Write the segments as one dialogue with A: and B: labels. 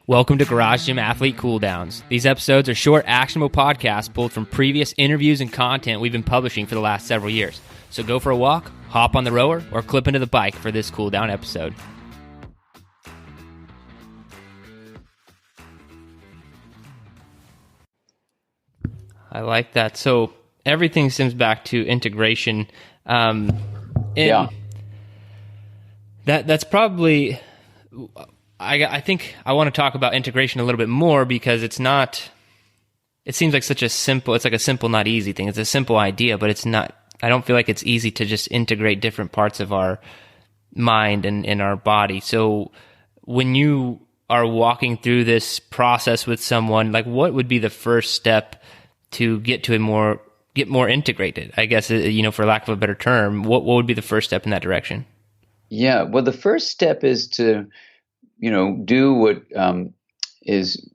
A: Welcome to Garage Gym Athlete Cool Downs. These episodes are short, actionable podcasts pulled from previous interviews and content we've been publishing for the last several years. So go for a walk, hop on the rower, or clip into the bike for this cool down episode. I like that. So everything stems back to integration. That's probably... I think I want to talk about integration a little bit more because it seems like it's like a simple, not easy thing. It's a simple idea, but it's not, I don't feel like it's easy to just integrate different parts of our mind and in our body. So when you are walking through this process with someone, like what would be the first step to get more integrated? I guess, for lack of a better term, what would be the first step in that direction?
B: Yeah. Well, the first step is to, do what is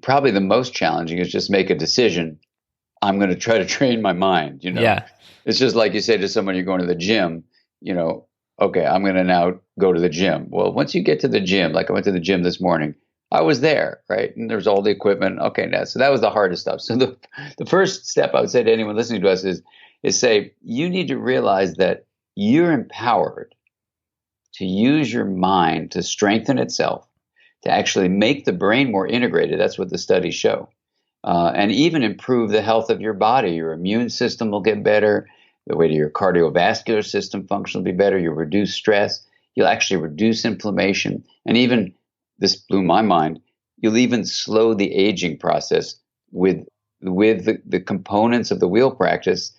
B: probably the most challenging is just make a decision. I'm going to try to train my mind,
A: Yeah.
B: It's just like you say to someone, you're going to the gym, okay, I'm going to now go to the gym. Well, once you get to the gym, like I went to the gym this morning, I was there, right? And there's all the equipment. Okay, now, so that was the hardest stuff. So the first step I would say to anyone listening to us is say, you need to realize that you're empowered to use your mind to strengthen itself, to actually make the brain more integrated. That's what the studies show. And even improve the health of your body. Your immune system will get better. The way your cardiovascular system function will be better. You'll reduce stress. You'll actually reduce inflammation. And even, this blew my mind, you'll even slow the aging process with the components of the wheel practice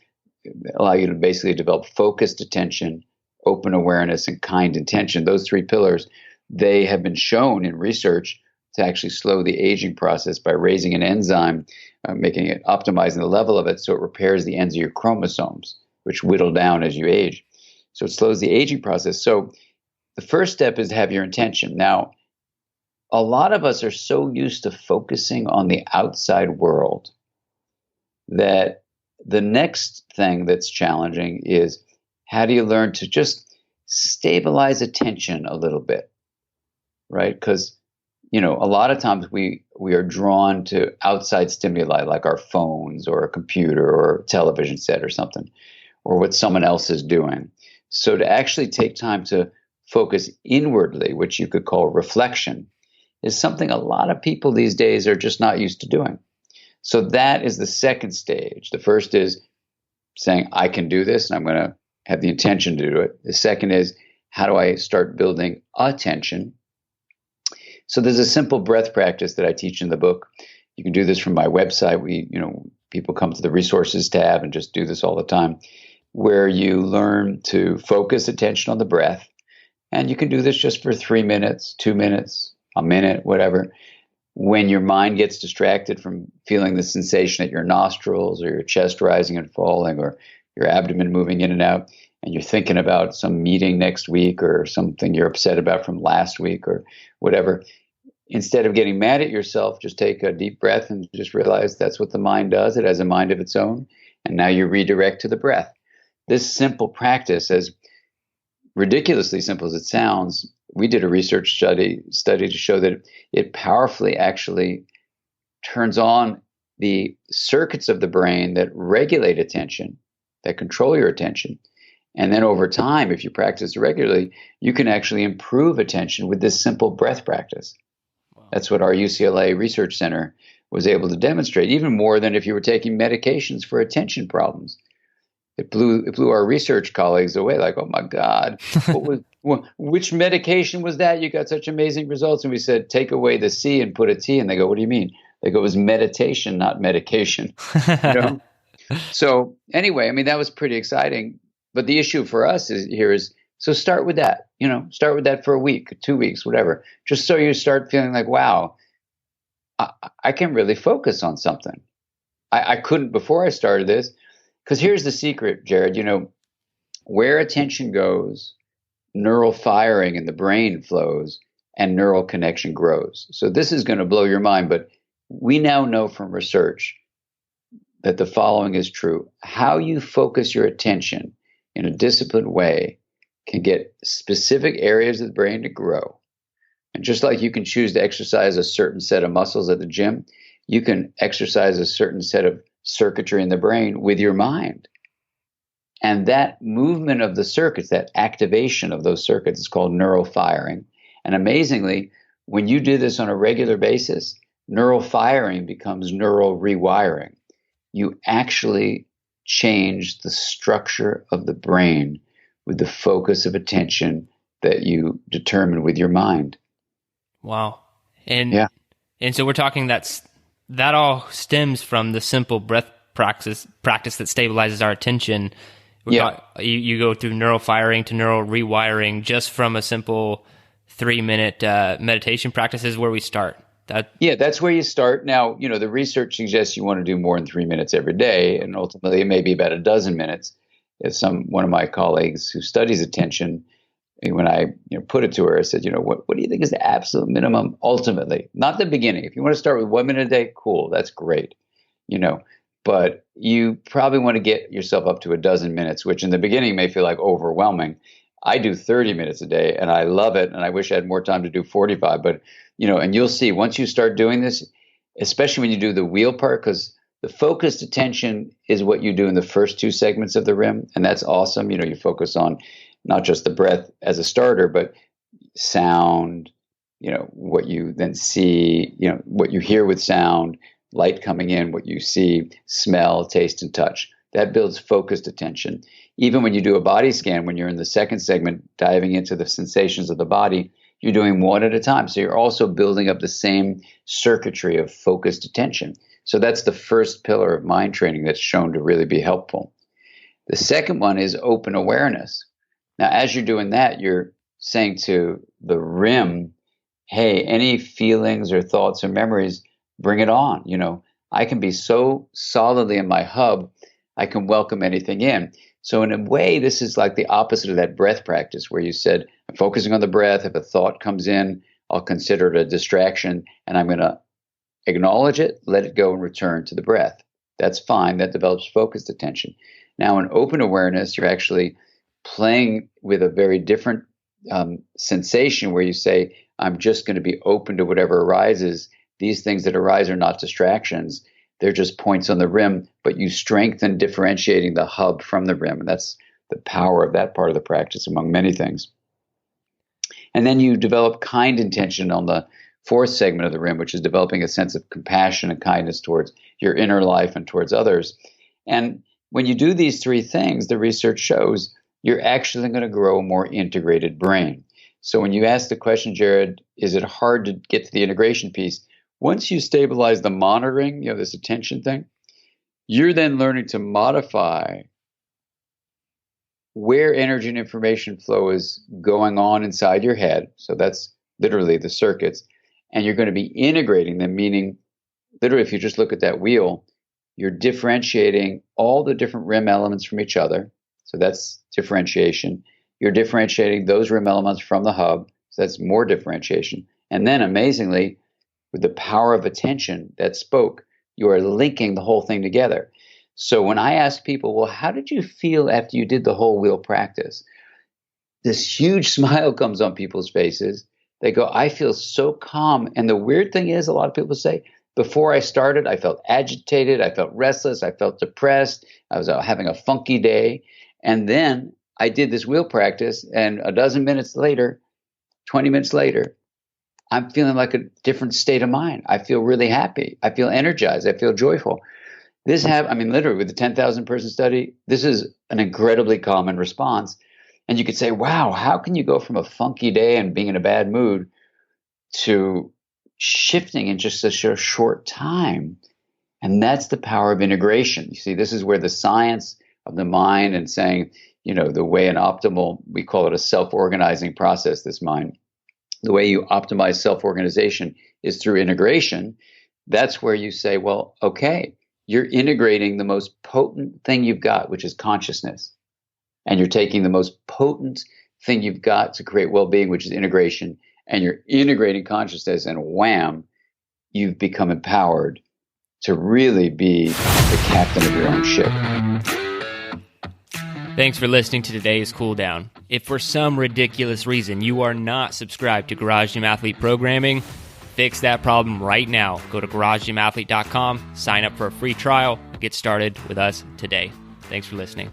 B: allow you to basically develop focused attention, open awareness, and kind intention. Those three pillars, they have been shown in research to actually slow the aging process by raising an enzyme, optimizing the level of it so it repairs the ends of your chromosomes, which whittle down as you age. So it slows the aging process. So the first step is to have your intention. Now, a lot of us are so used to focusing on the outside world that the next thing that's challenging is, how do you learn to just stabilize attention a little bit, right? Because, a lot of times we are drawn to outside stimuli like our phones or a computer or a television set or something, or what someone else is doing. So to actually take time to focus inwardly, which you could call reflection, is something a lot of people these days are just not used to doing. So that is the second stage. The first is saying, I can do this, and I'm going to have the intention to do it. The second is, how do I start building attention? So there's a simple breath practice that I teach in the book. You can do this from my website. People come to the resources tab and just do this all the time, where you learn to focus attention on the breath. And you can do this just for 3 minutes, 2 minutes, a minute, whatever. When your mind gets distracted from feeling the sensation at your nostrils or your chest rising and falling or your abdomen moving in and out, and you're thinking about some meeting next week or something you're upset about from last week or whatever, instead of getting mad at yourself, just take a deep breath and just realize that's what the mind does. It has a mind of its own. And now you redirect to the breath. This simple practice, as ridiculously simple as it sounds, we did a research study to show that it powerfully actually turns on the circuits of the brain that regulate attention, that control your attention. And then over time, if you practice regularly, you can actually improve attention with this simple breath practice. Wow. That's what our UCLA Research Center was able to demonstrate, even more than if you were taking medications for attention problems. It blew our research colleagues away, like, oh my God, which medication was that? You got such amazing results. And we said, take away the C and put a T. And they go, what do you mean? They go, it was meditation, not medication. So anyway, that was pretty exciting. But the issue for us is so start with that, start with that for a week, 2 weeks, whatever, just so you start feeling like, wow, I can really focus on something. I couldn't before I started this, because here's the secret, Jared, where attention goes, neural firing in the brain flows and neural connection grows. So this is going to blow your mind, but we now know from research that the following is true. How you focus your attention in a disciplined way can get specific areas of the brain to grow. And just like you can choose to exercise a certain set of muscles at the gym, you can exercise a certain set of circuitry in the brain with your mind. And that movement of the circuits, that activation of those circuits is called neural firing. And amazingly, when you do this on a regular basis, neural firing becomes neural rewiring. You actually change the structure of the brain with the focus of attention that you determine with your mind.
A: Wow. And so we're talking that all stems from the simple breath practice that stabilizes our attention. You go through neural firing to neural rewiring just from a simple 3-minute meditation practice is where we start.
B: That's where you start. Now, the research suggests you want to do more than 3 minutes every day, and ultimately it may be about a dozen minutes. As one of my colleagues who studies attention, when I put it to her, I said, what do you think is the absolute minimum ultimately? Not the beginning. If you want to start with 1 minute a day, cool, that's great. But you probably want to get yourself up to a dozen minutes, which in the beginning may feel like overwhelming. I do 30 minutes a day and I love it. And I wish I had more time to do 45, but and you'll see once you start doing this, especially when you do the wheel part, because the focused attention is what you do in the first 2 segments of the RIM. And that's awesome. You focus on not just the breath as a starter, but sound, what you then see, what you hear with sound, light coming in, what you see, smell, taste, and touch. That builds focused attention. Even when you do a body scan, when you're in the second segment, diving into the sensations of the body, you're doing one at a time. So you're also building up the same circuitry of focused attention. So that's the first pillar of mind training that's shown to really be helpful. The second one is open awareness. Now, as you're doing that, you're saying to the RIM, hey, any feelings or thoughts or memories, bring it on. I can be so solidly in my hub, I can welcome anything in. So in a way, this is like the opposite of that breath practice where you said, I'm focusing on the breath. If a thought comes in, I'll consider it a distraction and I'm going to acknowledge it, let it go and return to the breath. That's fine. That develops focused attention. Now in open awareness, you're actually playing with a very different sensation where you say, I'm just going to be open to whatever arises. These things that arise are not distractions. They're just points on the RIM, but you strengthen differentiating the hub from the RIM. And that's the power of that part of the practice, among many things. And then you develop kind intention on the 4th segment of the RIM, which is developing a sense of compassion and kindness towards your inner life and towards others. And when you do these 3 things, the research shows you're actually going to grow a more integrated brain. So when you ask the question, Jared, is it hard to get to the integration piece? Once you stabilize the monitoring, this attention thing, you're then learning to modify where energy and information flow is going on inside your head. So that's literally the circuits. And you're going to be integrating them, meaning literally if you just look at that wheel, you're differentiating all the different RIM elements from each other. So that's differentiation. You're differentiating those RIM elements from the hub. So that's more differentiation. And then amazingly, with the power of attention that spoke, you are linking the whole thing together. So when I ask people, well, how did you feel after you did the whole wheel practice? This huge smile comes on people's faces. They go, I feel so calm. And the weird thing is, a lot of people say, before I started, I felt agitated. I felt restless. I felt depressed. I was having a funky day. And then I did this wheel practice. And a dozen minutes later, 20 minutes later, I'm feeling like a different state of mind. I feel really happy. I feel energized. I feel joyful. Literally with the 10,000 person study, this is an incredibly common response. And you could say, wow, how can you go from a funky day and being in a bad mood to shifting in just such a short time? And that's the power of integration. You see, this is where the science of the mind and saying, the way an optimal, we call it a self-organizing process, this mind. The way you optimize self-organization is through integration. That's where you say, well, okay, you're integrating the most potent thing you've got, which is consciousness. And you're taking the most potent thing you've got to create well-being, which is integration. And you're integrating consciousness, and wham, you've become empowered to really be the captain of your own ship.
A: Thanks for listening to today's Cool Down. If for some ridiculous reason you are not subscribed to Garage Gym Athlete programming, fix that problem right now. Go to GarageGymAthlete.com, sign up for a free trial, get started with us today. Thanks for listening.